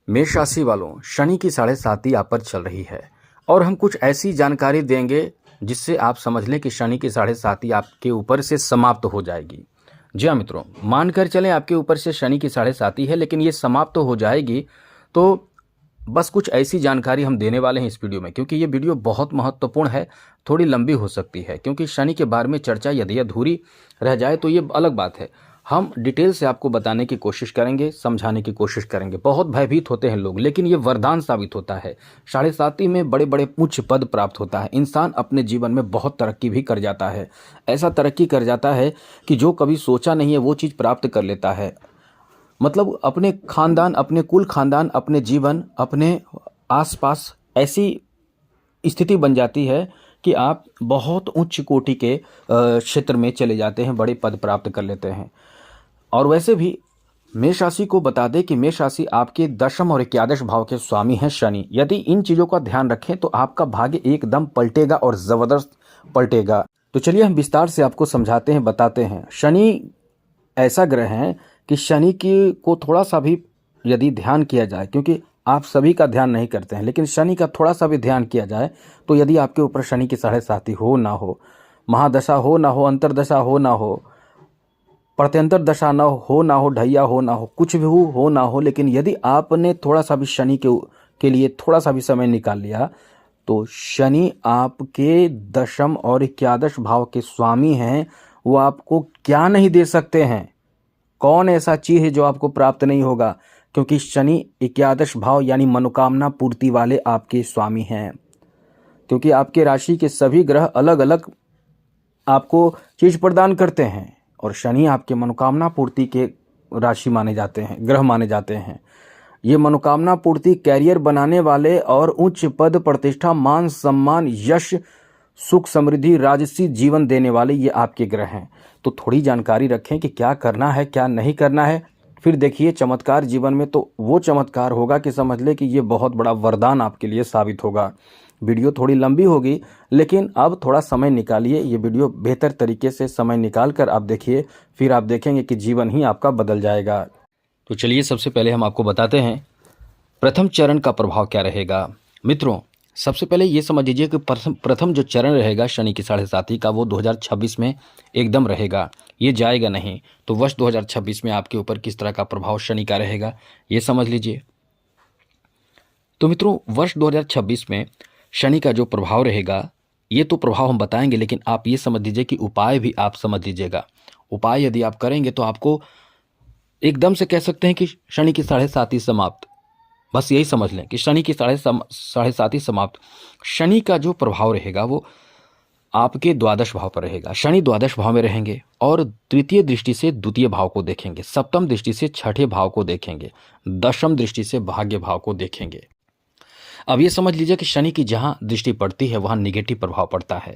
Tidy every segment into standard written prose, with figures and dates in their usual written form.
मेष राशि वालों, शनि की 7.5 आप पर चल रही है और हम कुछ ऐसी जानकारी देंगे जिससे आप समझ लें कि शनि की 7.5 आपके ऊपर से समाप्त हो जाएगी। जी हाँ मित्रों, मानकर चलें आपके ऊपर से शनि की 7.5 है, लेकिन ये समाप्त तो हो जाएगी। तो बस कुछ ऐसी जानकारी हम देने वाले हैं इस वीडियो में, क्योंकि ये वीडियो बहुत महत्वपूर्ण है। थोड़ी लंबी हो सकती है क्योंकि शनि के बारे में चर्चा यदि अधूरी रह जाए तो ये अलग बात है। हम डिटेल से आपको बताने की कोशिश करेंगे, समझाने की कोशिश करेंगे। बहुत भयभीत होते हैं लोग, लेकिन ये वरदान साबित होता है। 7.5 में बड़े बड़े उच्च पद प्राप्त होता है। इंसान अपने जीवन में बहुत तरक्की भी कर जाता है। ऐसा तरक्की कर जाता है कि जो कभी सोचा नहीं है वो चीज़ प्राप्त कर लेता है। मतलब अपने खानदान, अपने कुल खानदान, अपने जीवन, अपने आसपास ऐसी स्थिति बन जाती है कि आप बहुत उच्च कोटि के क्षेत्र में चले जाते हैं, बड़े पद प्राप्त कर लेते हैं। और वैसे भी मेष राशि को बता दें कि मेष राशि आपके दशम और एकादश भाव के स्वामी हैं शनि। यदि इन चीज़ों का ध्यान रखें तो आपका भाग्य एकदम पलटेगा और ज़बरदस्त पलटेगा। तो चलिए हम विस्तार से आपको समझाते हैं, बताते हैं। शनि ऐसा ग्रह है कि शनि की को थोड़ा सा भी यदि ध्यान किया जाए, क्योंकि आप सभी का ध्यान नहीं करते हैं, लेकिन शनि का थोड़ा सा भी ध्यान किया जाए तो यदि आपके ऊपर शनि की 7.5 हो ना हो, महादशा हो ना हो, अंतरदशा हो ना हो, प्रत्यंतर दशा न हो ना हो, ढैया हो ना हो, कुछ भी हो ना हो, लेकिन यदि आपने थोड़ा सा भी शनि के लिए थोड़ा सा भी समय निकाल लिया तो शनि आपके दशम और एकादश भाव के स्वामी हैं। वो आपको क्या नहीं दे सकते हैं? कौन ऐसा चीज है जो आपको प्राप्त नहीं होगा? क्योंकि शनि एकादश भाव यानी मनोकामना पूर्ति वाले आपके स्वामी हैं। क्योंकि आपके राशि के सभी ग्रह अलग अलग आपको चीज प्रदान करते हैं और शनि आपके मनोकामना पूर्ति के राशि माने जाते हैं, ग्रह माने जाते हैं। ये मनोकामना पूर्ति, कैरियर बनाने वाले और उच्च पद, प्रतिष्ठा, मान सम्मान, यश, सुख, समृद्धि, राजसी जीवन देने वाले ये आपके ग्रह हैं। तो थोड़ी जानकारी रखें कि क्या करना है, क्या नहीं करना है। फिर देखिए चमत्कार जीवन में तो वो चमत्कार होगा कि समझ ले कि ये बहुत बड़ा वरदान आपके लिए साबित होगा। वीडियो थोड़ी लंबी होगी, लेकिन अब थोड़ा समय निकालिए। ये वीडियो बेहतर तरीके से समय निकाल कर आप देखिए, फिर आप देखेंगे कि जीवन ही आपका बदल जाएगा। तो चलिए सबसे पहले हम आपको बताते हैं प्रथम चरण का प्रभाव क्या रहेगा। मित्रों, सबसे पहले ये समझ लीजिए कि प्रथम जो चरण रहेगा शनि की 7.5 का, वो 2026 में एकदम रहेगा, ये जाएगा नहीं। तो वर्ष 2026 में आपके ऊपर किस तरह का प्रभाव शनि का रहेगा ये समझ लीजिए। तो मित्रों, वर्ष 2026 में शनि का जो प्रभाव रहेगा, ये तो प्रभाव हम बताएंगे, लेकिन आप ये समझ लीजिए कि उपाय भी आप समझ लीजिएगा। उपाय यदि आप करेंगे तो आपको एकदम से कह सकते हैं कि शनि की 7.5 समाप्त। बस यही समझ लें कि शनि की 7.5 समाप्त। शनि का जो प्रभाव रहेगा वो आपके द्वादश भाव पर रहेगा। शनि द्वादश भाव में रहेंगे और तृतीय दृष्टि से द्वितीय भाव को देखेंगे, सप्तम दृष्टि से छठे भाव को देखेंगे, दशम दृष्टि से भाग्य भाव को देखेंगे। अब ये समझ लीजिए कि शनि की जहाँ दृष्टि पड़ती है वहाँ निगेटिव प्रभाव पड़ता है।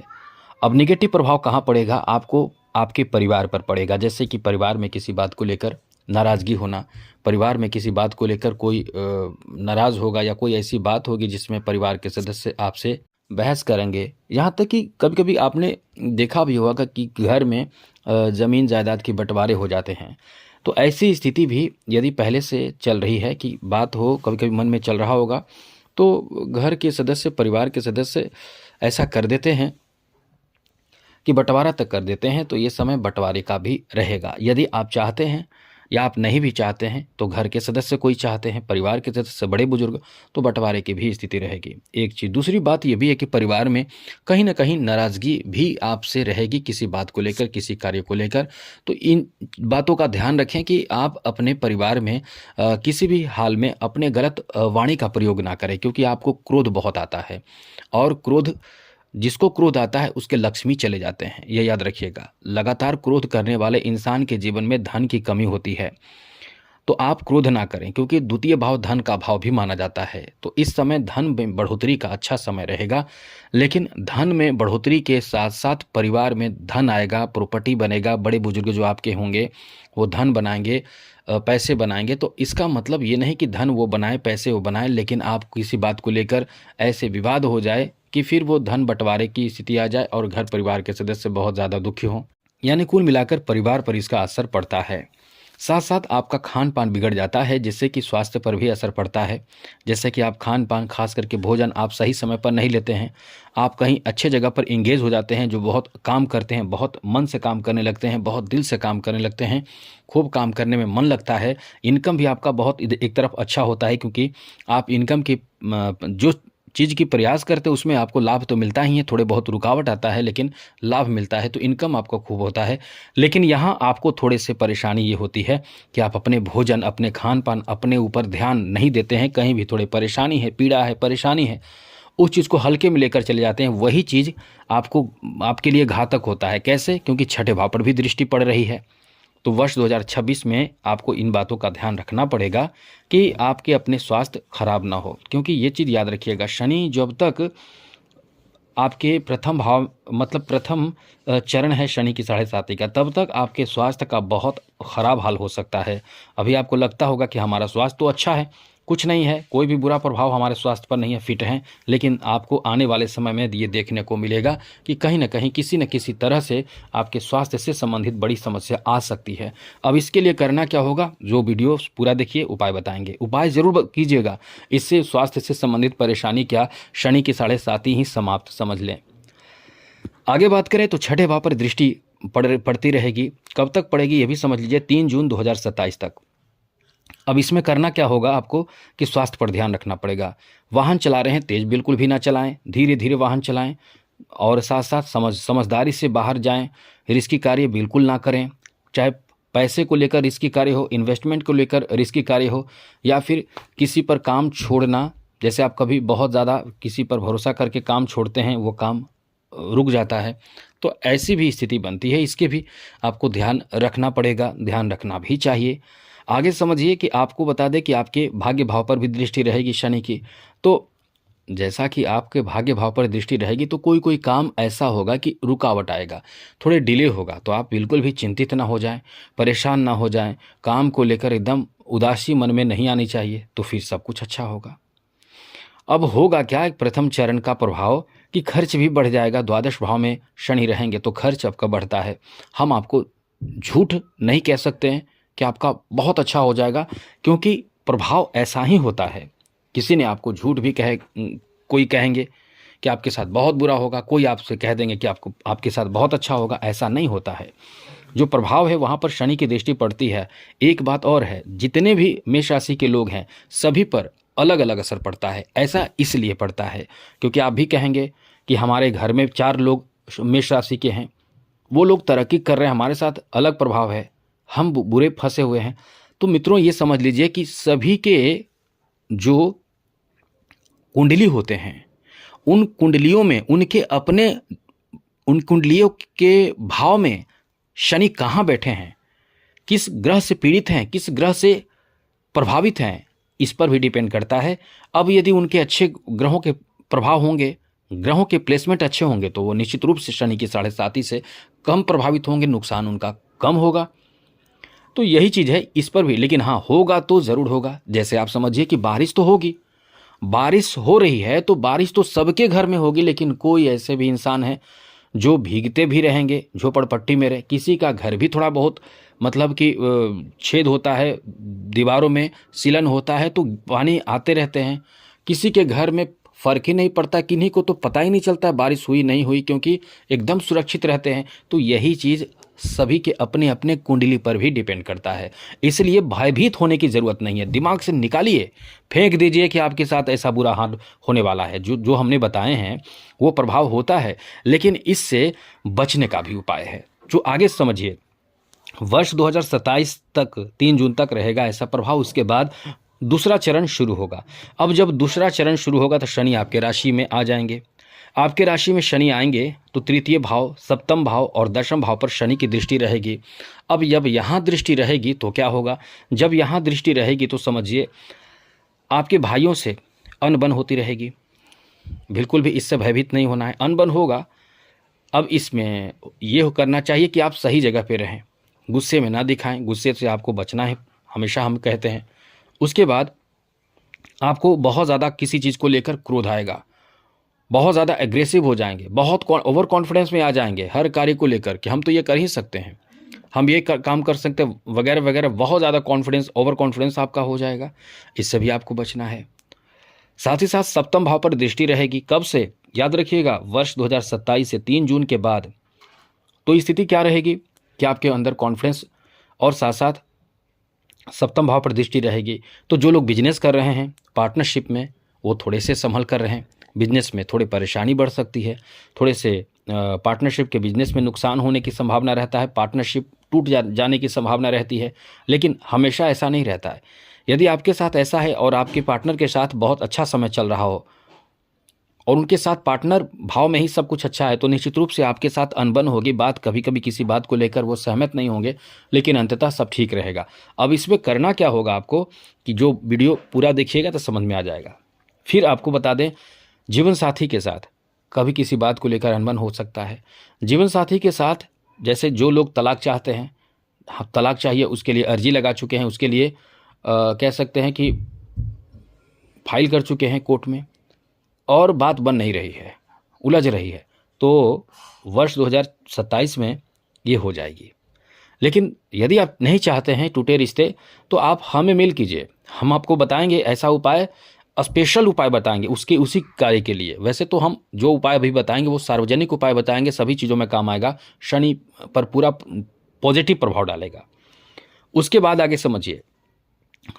अब निगेटिव प्रभाव कहाँ पड़ेगा? आपको आपके परिवार पर पड़ेगा। जैसे कि परिवार में किसी बात को लेकर नाराज़गी होना, परिवार में किसी बात को लेकर कोई नाराज़ होगा, या कोई ऐसी बात होगी जिसमें परिवार के सदस्य आपसे बहस करेंगे। यहाँ तक कि कभी कभी आपने देखा भी होगा कि घर में ज़मीन जायदाद के बंटवारे हो जाते हैं। तो ऐसी स्थिति भी यदि पहले से चल रही है कि बात हो, कभी कभी मन में चल रहा होगा, तो घर के सदस्य, परिवार के सदस्य ऐसा कर देते हैं कि बंटवारा तक कर देते हैं। तो ये समय बंटवारे का भी रहेगा। यदि आप चाहते हैं या आप नहीं भी चाहते हैं तो घर के सदस्य कोई चाहते हैं, परिवार के सदस्य, बड़े बुजुर्ग, तो बंटवारे की भी स्थिति रहेगी। एक चीज़। दूसरी बात ये भी है कि परिवार में कहीं ना कहीं नाराज़गी भी आपसे रहेगी किसी बात को लेकर, किसी कार्य को लेकर। तो इन बातों का ध्यान रखें कि आप अपने परिवार में किसी भी हाल में अपने गलत वाणी का प्रयोग ना करें, क्योंकि आपको क्रोध बहुत आता है और क्रोध, जिसको क्रोध आता है उसके लक्ष्मी चले जाते हैं, ये याद रखिएगा। लगातार क्रोध करने वाले इंसान के जीवन में धन की कमी होती है। तो आप क्रोध ना करें, क्योंकि द्वितीय भाव धन का भाव भी माना जाता है। तो इस समय धन में बढ़ोतरी का अच्छा समय रहेगा, लेकिन धन में बढ़ोतरी के साथ साथ परिवार में धन आएगा, प्रॉपर्टी बनेगा, बड़े बुजुर्ग जो आपके होंगे वो धन बनाएंगे, पैसे बनाएंगे। तो इसका मतलब ये नहीं कि धन वो बनाए, पैसे वो बनाए, लेकिन आप किसी बात को लेकर ऐसे विवाद हो जाए कि फिर वो धन बंटवारे की स्थिति आ जाए और घर परिवार के सदस्य बहुत ज़्यादा दुखी हों। यानी कुल मिलाकर परिवार पर इसका असर पड़ता है। साथ साथ आपका खान पान बिगड़ जाता है, जिससे कि स्वास्थ्य पर भी असर पड़ता है। जैसे कि आप खान पान खास करके भोजन आप सही समय पर नहीं लेते हैं, आप कहीं अच्छे जगह पर इंगेज हो जाते हैं, जो बहुत काम करते हैं, बहुत मन से काम करने लगते हैं, बहुत दिल से काम करने लगते हैं, खूब काम करने में मन लगता है। इनकम भी आपका बहुत एक तरफ अच्छा होता है, क्योंकि आप इनकम की जो चीज़ की प्रयास करते हैं उसमें आपको लाभ तो मिलता ही है, थोड़े बहुत रुकावट आता है लेकिन लाभ मिलता है, तो इनकम आपका खूब होता है। लेकिन यहाँ आपको थोड़े से परेशानी ये होती है कि आप अपने भोजन, अपने खान पान, अपने ऊपर ध्यान नहीं देते हैं। कहीं भी थोड़ी परेशानी है, पीड़ा है, परेशानी है, उस चीज़ को हल्के में लेकर चले जाते हैं। वही चीज़ आपको आपके लिए घातक होता है। कैसे? क्योंकि छठे भाव पर भी दृष्टि पड़ रही है। तो वर्ष 2026 में आपको इन बातों का ध्यान रखना पड़ेगा कि आपके अपने स्वास्थ्य खराब ना हो। क्योंकि ये चीज़ याद रखिएगा, शनि जब तक आपके प्रथम भाव मतलब प्रथम चरण है शनि की 7.5 का, तब तक आपके स्वास्थ्य का बहुत ख़राब हाल हो सकता है। अभी आपको लगता होगा कि हमारा स्वास्थ्य तो अच्छा है, कुछ नहीं है, कोई भी बुरा प्रभाव हमारे स्वास्थ्य पर नहीं है, फिट हैं, लेकिन आपको आने वाले समय में ये देखने को मिलेगा कि कहीं न कहीं किसी न किसी तरह से आपके स्वास्थ्य से संबंधित बड़ी समस्या आ सकती है। अब इसके लिए करना क्या होगा, जो वीडियो पूरा देखिए, उपाय बताएंगे, उपाय ज़रूर कीजिएगा। इससे स्वास्थ्य से संबंधित परेशानी क्या, शनि की 7.5 ही समाप्त समझ लें। आगे बात करें तो छठे भाव पर दृष्टि पड़ती रहेगी। कब तक पड़ेगी ये भी समझ लीजिए, 3 जून 2027 तक। अब इसमें करना क्या होगा आपको कि स्वास्थ्य पर ध्यान रखना पड़ेगा। वाहन चला रहे हैं, तेज़ बिल्कुल भी ना चलाएं, धीरे धीरे वाहन चलाएं, और साथ साथ समझदारी से बाहर जाएं। रिस्की कार्य बिल्कुल ना करें, चाहे पैसे को लेकर रिस्की कार्य हो, इन्वेस्टमेंट को लेकर रिस्की कार्य हो, या फिर किसी पर काम छोड़ना। जैसे आप कभी बहुत ज़्यादा किसी पर भरोसा करके काम छोड़ते हैं, वो काम रुक जाता है, तो ऐसी भी स्थिति बनती है। इसके भी आपको ध्यान रखना पड़ेगा, ध्यान रखना भी चाहिए। आगे समझिए कि आपको बता दें कि आपके भाग्य भाव पर भी दृष्टि रहेगी शनि की। तो जैसा कि आपके भाग्य भाव पर दृष्टि रहेगी, तो कोई कोई काम ऐसा होगा कि रुकावट आएगा, थोड़े डिले होगा। तो आप बिल्कुल भी चिंतित ना हो जाएं, परेशान ना हो जाएं, काम को लेकर एकदम उदासी मन में नहीं आनी चाहिए, तो फिर सब कुछ अच्छा होगा। अब होगा क्या, एक प्रथम चरण का प्रभाव कि खर्च भी बढ़ जाएगा। द्वादश भाव में शनि रहेंगे तो खर्च आपका बढ़ता है। हम आपको झूठ नहीं कह सकते हैं कि आपका बहुत अच्छा हो जाएगा, क्योंकि प्रभाव ऐसा ही होता है। किसी ने आपको झूठ भी कोई कहेंगे कि आपके साथ बहुत बुरा होगा, कोई आपसे कह देंगे कि आपके साथ बहुत अच्छा होगा। ऐसा नहीं होता है। जो प्रभाव है वहाँ पर शनि की दृष्टि पड़ती है। एक बात और है, जितने भी मेष राशि के लोग हैं सभी पर अलग अलग असर पड़ता है। ऐसा इसलिए पड़ता है क्योंकि आप भी कहेंगे कि हमारे घर में 4 लोग मेष राशि के हैं, वो लोग तरक्की कर रहे हैं, हमारे साथ अलग प्रभाव है, हम बुरे फंसे हुए हैं। तो मित्रों ये समझ लीजिए कि सभी के जो कुंडली होते हैं, उन कुंडलियों में उन कुंडलियों के भाव में शनि कहाँ बैठे हैं, किस ग्रह से पीड़ित हैं, किस ग्रह से प्रभावित हैं, इस पर भी डिपेंड करता है। अब यदि उनके अच्छे ग्रहों के प्रभाव होंगे, ग्रहों के प्लेसमेंट अच्छे होंगे, तो वो निश्चित रूप से शनि की 7.5 से कम प्रभावित होंगे, नुकसान उनका कम होगा। तो यही चीज़ है इस पर भी। लेकिन हाँ, होगा तो ज़रूर होगा। जैसे आप समझिए कि बारिश तो होगी, बारिश हो रही है तो बारिश तो सबके घर में होगी, लेकिन कोई ऐसे भी इंसान है जो भीगते भी रहेंगे, झोपड़पट्टी में रहे। किसी का घर भी थोड़ा बहुत मतलब कि छेद होता है, दीवारों में सीलन होता है, तो पानी आते रहते हैं। किसी के घर में फ़र्क ही नहीं पड़ता, किन्हीं को तो पता ही नहीं चलता बारिश हुई नहीं हुई, क्योंकि एकदम सुरक्षित रहते हैं। तो यही चीज़ सभी के अपने अपने कुंडली पर भी डिपेंड करता है। इसलिए भयभीत होने की ज़रूरत नहीं है। दिमाग से निकालिए, फेंक दीजिए कि आपके साथ ऐसा बुरा हाल होने वाला है। जो हमने बताए हैं वो प्रभाव होता है, लेकिन इससे बचने का भी उपाय है, जो आगे समझिए। वर्ष 2027 तक 3 जून तक रहेगा ऐसा प्रभाव। उसके बाद दूसरा चरण शुरू होगा। अब जब दूसरा चरण शुरू होगा तो शनि आपके राशि में आ जाएंगे। आपके राशि में शनि आएंगे तो तृतीय भाव, सप्तम भाव और दशम भाव पर शनि की दृष्टि रहेगी। अब जब यहाँ दृष्टि रहेगी तो क्या होगा, जब यहाँ दृष्टि रहेगी तो समझिए आपके भाइयों से अनबन होती रहेगी। बिल्कुल भी इससे भयभीत नहीं होना है, अनबन होगा। अब इसमें ये करना चाहिए कि आप सही जगह पे रहें, गुस्से में ना दिखाएं, गुस्से से आपको बचना है, हमेशा हम कहते हैं। उसके बाद आपको बहुत ज़्यादा किसी चीज़ को लेकर क्रोध आएगा, बहुत ज़्यादा एग्रेसिव हो जाएंगे, बहुत ओवर कॉन्फिडेंस में आ जाएंगे हर कार्य को लेकर कि हम तो ये कर ही सकते हैं। हम ये काम कर सकते हैं वगैरह वगैरह, बहुत ज़्यादा कॉन्फिडेंस, ओवर कॉन्फिडेंस आपका हो जाएगा। इससे भी आपको बचना है। साथ ही साथ सप्तम भाव पर दृष्टि रहेगी। कब से? याद रखिएगा, वर्ष 2027 से 3 जून के बाद। तो स्थिति क्या रहेगी कि आपके अंदर कॉन्फिडेंस और साथ साथ सप्तम भाव पर दृष्टि रहेगी। तो जो लोग बिजनेस कर रहे हैं पार्टनरशिप में, वो थोड़े से संभल कर रहें। बिजनेस में थोड़ी परेशानी बढ़ सकती है, थोड़े से पार्टनरशिप के बिजनेस में नुकसान होने की संभावना रहता है, पार्टनरशिप टूट जाने की संभावना रहती है। लेकिन हमेशा ऐसा नहीं रहता है। यदि आपके साथ ऐसा है और आपके पार्टनर के साथ बहुत अच्छा समय चल रहा हो और उनके साथ पार्टनर भाव में ही सब कुछ अच्छा है, तो निश्चित रूप से आपके साथ अनबन होगी। बात कभी कभी किसी बात को लेकर वो सहमत नहीं होंगे, लेकिन अंततः सब ठीक रहेगा। अब इसमें करना क्या होगा आपको कि जो वीडियो पूरा देखिएगा तो समझ में आ जाएगा। फिर आपको बता दें, जीवन साथी के साथ कभी किसी बात को लेकर अनबन हो सकता है। जीवन साथी के साथ, जैसे जो लोग तलाक चाहते हैं, तलाक चाहिए, उसके लिए अर्जी लगा चुके हैं, उसके लिए कह सकते हैं कि फाइल कर चुके हैं कोर्ट में, और बात बन नहीं रही है, उलझ रही है, तो वर्ष 2027 में ये हो जाएगी। लेकिन यदि आप नहीं चाहते हैं टूटे रिश्ते, तो आप हमें मेल कीजिए, हम आपको बताएंगे ऐसा उपाय, स्पेशल उपाय बताएंगे उसी कार्य के लिए। वैसे तो हम जो उपाय अभी बताएंगे वो सार्वजनिक उपाय बताएंगे, सभी चीज़ों में काम आएगा, शनि पर पूरा पॉजिटिव प्रभाव डालेगा। उसके बाद आगे समझिए,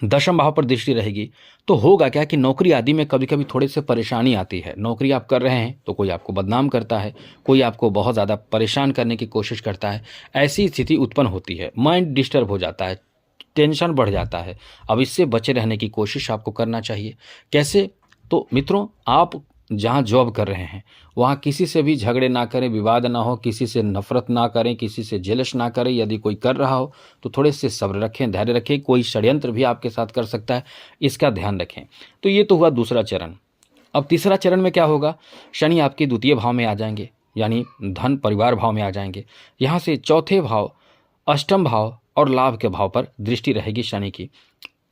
दशम भाव पर दृष्टि रहेगी तो होगा क्या कि नौकरी आदि में कभी कभी थोड़े से परेशानी आती है। नौकरी आप कर रहे हैं तो कोई आपको बदनाम करता है, कोई आपको बहुत ज़्यादा परेशान करने की कोशिश करता है, ऐसी स्थिति उत्पन्न होती है, माइंड डिस्टर्ब हो जाता है, टेंशन बढ़ जाता है। अब इससे बचे रहने की कोशिश आपको करना चाहिए। कैसे? तो मित्रों, आप जहाँ जॉब कर रहे हैं वहाँ किसी से भी झगड़े ना करें, विवाद ना हो, किसी से नफरत ना करें, किसी से जेलस ना करें। यदि कोई कर रहा हो तो थोड़े से सब्र रखें, धैर्य रखें। कोई षड्यंत्र भी आपके साथ कर सकता है, इसका ध्यान रखें। तो ये तो हुआ दूसरा चरण। अब तीसरा चरण में क्या होगा? शनि आपके द्वितीय भाव में आ जाएंगे, यानी धन परिवार भाव में आ जाएंगे। यहाँ से चौथे भाव, अष्टम भाव और लाभ के भाव पर दृष्टि रहेगी शनि की।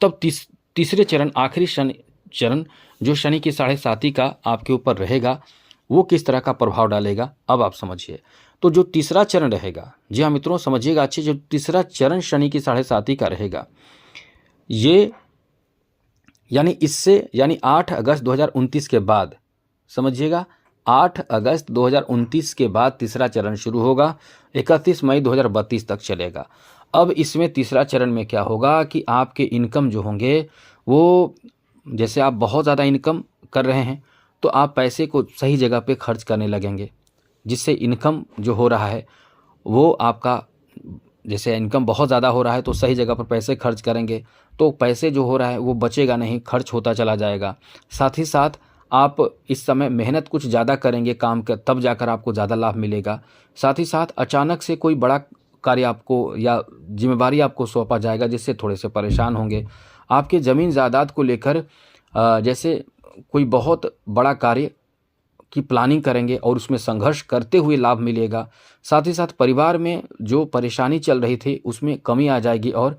तब तीसरे चरण, आखिरी शनि चरण, जो शनि की 7.5 का आपके ऊपर रहेगा, वो किस तरह का प्रभाव डालेगा अब आप समझिए। तो जो तीसरा चरण रहेगा, जी हाँ मित्रों समझिएगा अच्छे, जो तीसरा चरण शनि की 7.5 का रहेगा, ये यानी 8 अगस्त 2029 के बाद, समझिएगा 8 अगस्त 2029 के बाद तीसरा चरण शुरू होगा, 31 मई 2032 तक चलेगा। अब इसमें तीसरा चरण में क्या होगा कि आपके इनकम जो होंगे वो, जैसे आप बहुत ज़्यादा इनकम कर रहे हैं तो आप पैसे को सही जगह पे खर्च करने लगेंगे, जिससे इनकम जो हो रहा है वो आपका, जैसे इनकम बहुत ज़्यादा हो रहा है तो सही जगह पर पैसे खर्च करेंगे, तो पैसे जो हो रहा है वो बचेगा नहीं, खर्च होता चला जाएगा। साथ ही साथ आप इस समय मेहनत कुछ ज़्यादा करेंगे काम का, तब जाकर आपको ज़्यादा लाभ मिलेगा। साथ ही साथ अचानक से कोई बड़ा कार्य आपको या जिम्मेवारी आपको सौंपा जाएगा, जिससे थोड़े से परेशान होंगे। आपके ज़मीन जायदाद को लेकर जैसे कोई बहुत बड़ा कार्य की प्लानिंग करेंगे और उसमें संघर्ष करते हुए लाभ मिलेगा। साथ ही साथ परिवार में जो परेशानी चल रही थी उसमें कमी आ जाएगी और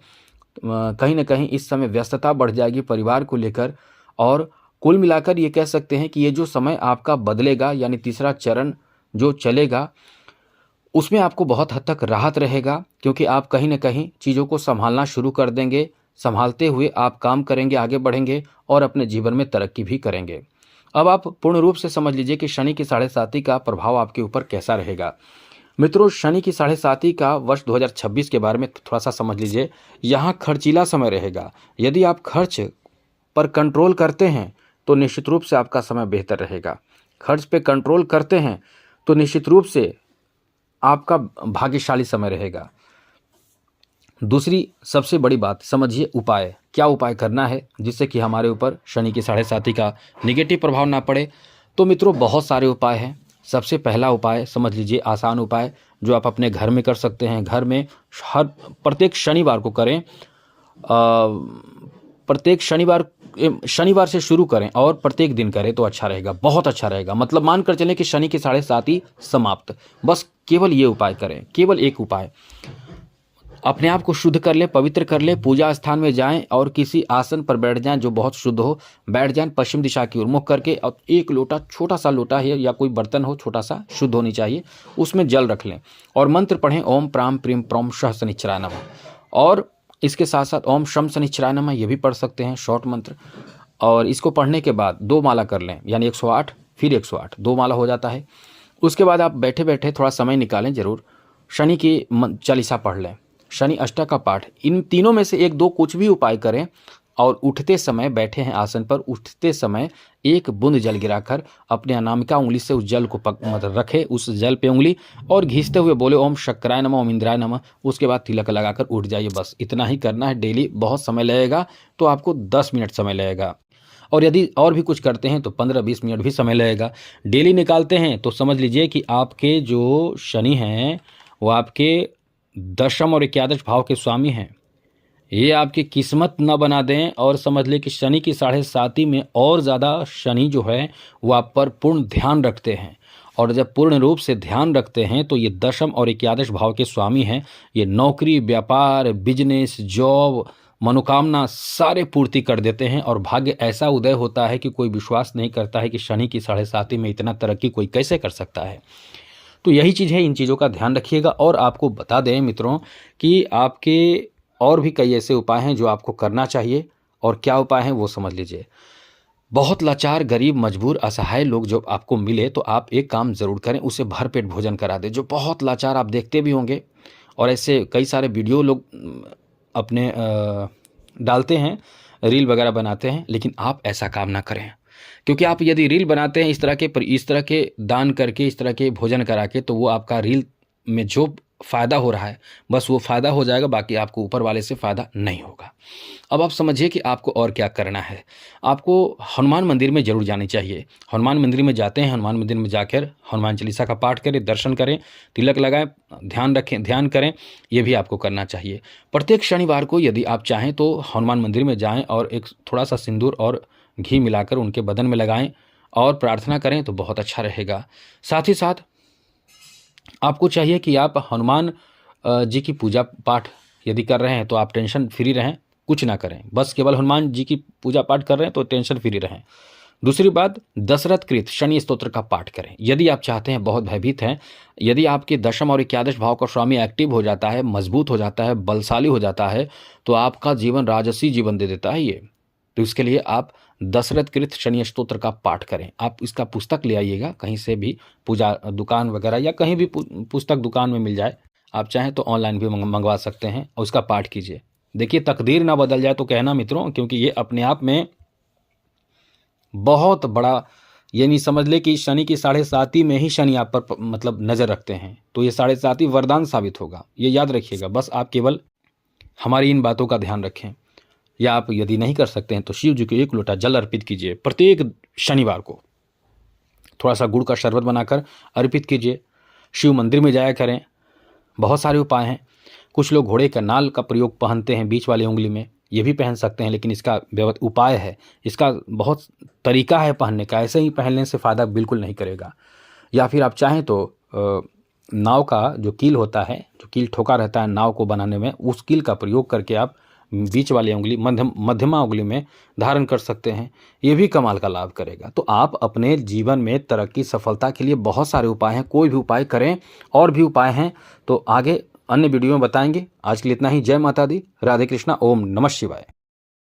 कहीं ना कहीं इस समय व्यस्तता बढ़ जाएगी परिवार को लेकर। और कुल मिलाकर ये कह सकते हैं कि ये जो समय आपका बदलेगा, यानी तीसरा चरण जो चलेगा, उसमें आपको बहुत हद तक राहत रहेगा, क्योंकि आप कहीं ना कहीं चीज़ों को संभालना शुरू कर देंगे। संभालते हुए आप काम करेंगे, आगे बढ़ेंगे और अपने जीवन में तरक्की भी करेंगे। अब आप पूर्ण रूप से समझ लीजिए कि शनि की 7.5 का प्रभाव आपके ऊपर कैसा रहेगा। मित्रों, शनि की 7.5 का वर्ष 2026 के बारे में थोड़ा सा समझ लीजिए। यहाँ खर्चीला समय रहेगा। यदि आप खर्च पर कंट्रोल करते हैं तो निश्चित रूप से आपका समय बेहतर रहेगा। खर्च पे कंट्रोल करते हैं तो निश्चित रूप से आपका भाग्यशाली समय रहेगा। दूसरी सबसे बड़ी बात समझिए, उपाय, क्या उपाय करना है जिससे कि हमारे ऊपर शनि की 7.5 का निगेटिव प्रभाव ना पड़े। तो मित्रों, बहुत सारे उपाय हैं। सबसे पहला उपाय समझ लीजिए, आसान उपाय जो आप अपने घर में कर सकते हैं। घर में हर प्रत्येक शनिवार को करें, प्रत्येक शनिवार से शुरू करें और प्रत्येक दिन करें तो अच्छा रहेगा, बहुत अच्छा रहेगा। मतलब मानकर चलें कि शनि की 7.5 समाप्त, बस केवल ये उपाय करें, केवल एक उपाय। अपने आप को शुद्ध कर ले, पवित्र कर ले, पूजा स्थान में जाएं और किसी आसन पर बैठ जाएं जो बहुत शुद्ध हो, बैठ जाएं पश्चिम दिशा की ओर मुख करके। और एक लोटा, छोटा सा लोटा है या कोई बर्तन हो छोटा सा, शुद्ध होनी चाहिए, उसमें जल रख लें और मंत्र पढ़ें, ओम प्राम प्रीम प्रोम शः शनिश्चराय नमः। और इसके साथ साथ ओम शम शनिश्चराय नमः ये भी पढ़ सकते हैं, शॉर्ट मंत्र। और इसको पढ़ने के बाद 2 माला कर लें, यानी 108 फिर 108, 2 माला हो जाता है। उसके बाद आप बैठे बैठे थोड़ा समय निकालें, जरूर शनि की चालीसा पढ़ लें, शनि अष्टक का पाठ। इन तीनों में से 1-2 कुछ भी उपाय करें और उठते समय, बैठे हैं आसन पर, उठते समय 1 बूंद जल गिराकर अपने अनामिका उंगली से उस जल को मतलब रखे, उस जल पे उंगली, और घींचते हुए बोले ओम शक्राय नमः, ओम इंद्राय नमः। उसके बाद तिलक लगाकर उठ जाइए। बस इतना ही करना है डेली। बहुत समय लगेगा तो आपको 10 मिनट समय लगेगा, और यदि और भी कुछ करते हैं तो 15-20 मिनट भी समय लगेगा। डेली निकालते हैं तो समझ लीजिए कि आपके जो शनि हैं वो आपके दशम और एकादश भाव के स्वामी हैं। ये आपकी किस्मत न बना दें, और समझ लें कि शनि की 7.5 में और ज़्यादा शनि जो है वो आप पर पूर्ण ध्यान रखते हैं। और जब पूर्ण रूप से ध्यान रखते हैं तो ये दशम और एकादश भाव के स्वामी हैं। ये नौकरी, व्यापार, बिजनेस, जॉब, मनोकामना सारे पूर्ति कर देते हैं। और भाग्य ऐसा उदय होता है कि कोई विश्वास नहीं करता है कि शनि की 7.5 में इतना तरक्की कोई कैसे कर सकता है। तो यही चीज़ है, इन चीज़ों का ध्यान रखिएगा। और आपको बता दें मित्रों कि आपके और भी कई ऐसे उपाय हैं जो आपको करना चाहिए। और क्या उपाय हैं वो समझ लीजिए। बहुत लाचार, गरीब, मजबूर, असहाय लोग जो आपको मिले तो आप एक काम ज़रूर करें, उसे भरपेट भोजन करा दें। जो बहुत लाचार, आप देखते भी होंगे और ऐसे कई सारे वीडियो लोग अपने डालते हैं, रील वगैरह बनाते हैं, लेकिन आप ऐसा काम ना करें। क्योंकि आप यदि रील बनाते हैं इस तरह के दान करके, इस तरह के भोजन करा के, तो वो आपका रील में जो फ़ायदा हो रहा है बस वो फ़ायदा हो जाएगा, बाकी आपको ऊपर वाले से फ़ायदा नहीं होगा। अब आप समझिए कि आपको और क्या करना है। आपको हनुमान मंदिर में ज़रूर जानी चाहिए। हनुमान मंदिर में जाते हैं, हनुमान मंदिर में जाकर हनुमान चालीसा का पाठ करें, दर्शन करें, तिलक लगाएं, ध्यान रखें, ध्यान करें, ये भी आपको करना चाहिए। प्रत्येक शनिवार को यदि आप चाहें तो हनुमान मंदिर में जाएँ और एक थोड़ा सा सिंदूर और घी मिलाकर उनके बदन में लगाएं और प्रार्थना करें तो बहुत अच्छा रहेगा। साथ ही साथ आपको चाहिए कि आप हनुमान जी की पूजा पाठ यदि कर रहे हैं तो आप टेंशन फ्री रहें, कुछ ना करें, बस केवल हनुमान जी की पूजा पाठ कर रहे हैं तो टेंशन फ्री रहें। दूसरी बात, दशरथ कृत शनि स्तोत्र का पाठ करें। यदि आप चाहते हैं, बहुत भयभीत हैं, यदि आपके दशम और एकादश भाव का स्वामी एक्टिव हो जाता है, मजबूत हो जाता है, बलशाली हो जाता है, तो आपका जीवन राजसी जीवन दे देता है ये। तो इसके लिए आप दशरथ कृत शनि स्तोत्र का पाठ करें। आप इसका पुस्तक ले आइएगा कहीं से भी, पूजा दुकान वगैरह या कहीं भी पुस्तक दुकान में मिल जाए। आप चाहें तो ऑनलाइन भी मंगवा सकते हैं और उसका पाठ कीजिए। देखिए, तकदीर ना बदल जाए तो कहना मित्रों, क्योंकि ये अपने आप में बहुत बड़ा, यानी समझ ले कि शनि की 7.5 में ही शनि आप पर मतलब नज़र रखते हैं, तो ये 7.5 वरदान साबित होगा, ये याद रखिएगा। बस आप केवल हमारी इन बातों का ध्यान रखें। या आप यदि नहीं कर सकते हैं तो शिव जी को 1 लोटा जल अर्पित कीजिए। प्रत्येक शनिवार को थोड़ा सा गुड़ का शरबत बनाकर अर्पित कीजिए। शिव मंदिर में जाया करें। बहुत सारे उपाय हैं। कुछ लोग घोड़े का नाल का प्रयोग पहनते हैं बीच वाली उंगली में, ये भी पहन सकते हैं, लेकिन इसका उपाय है, इसका बहुत तरीका है पहनने का। ऐसे ही पहनने से फ़ायदा बिल्कुल नहीं करेगा। या फिर आप चाहें तो नाव का जो कील होता है, जो कील ठोका रहता है नाव को बनाने में, उस कील का प्रयोग करके आप बीच वाली उंगली, मध्यमा उंगली में धारण कर सकते हैं। ये भी कमाल का लाभ करेगा। तो आप अपने जीवन में तरक्की, सफलता के लिए बहुत सारे उपाय हैं, कोई भी उपाय करें। और भी उपाय हैं तो आगे अन्य वीडियो में बताएंगे। आज के लिए इतना ही। जय माता दी, राधे कृष्णा, ओम नमः शिवाय।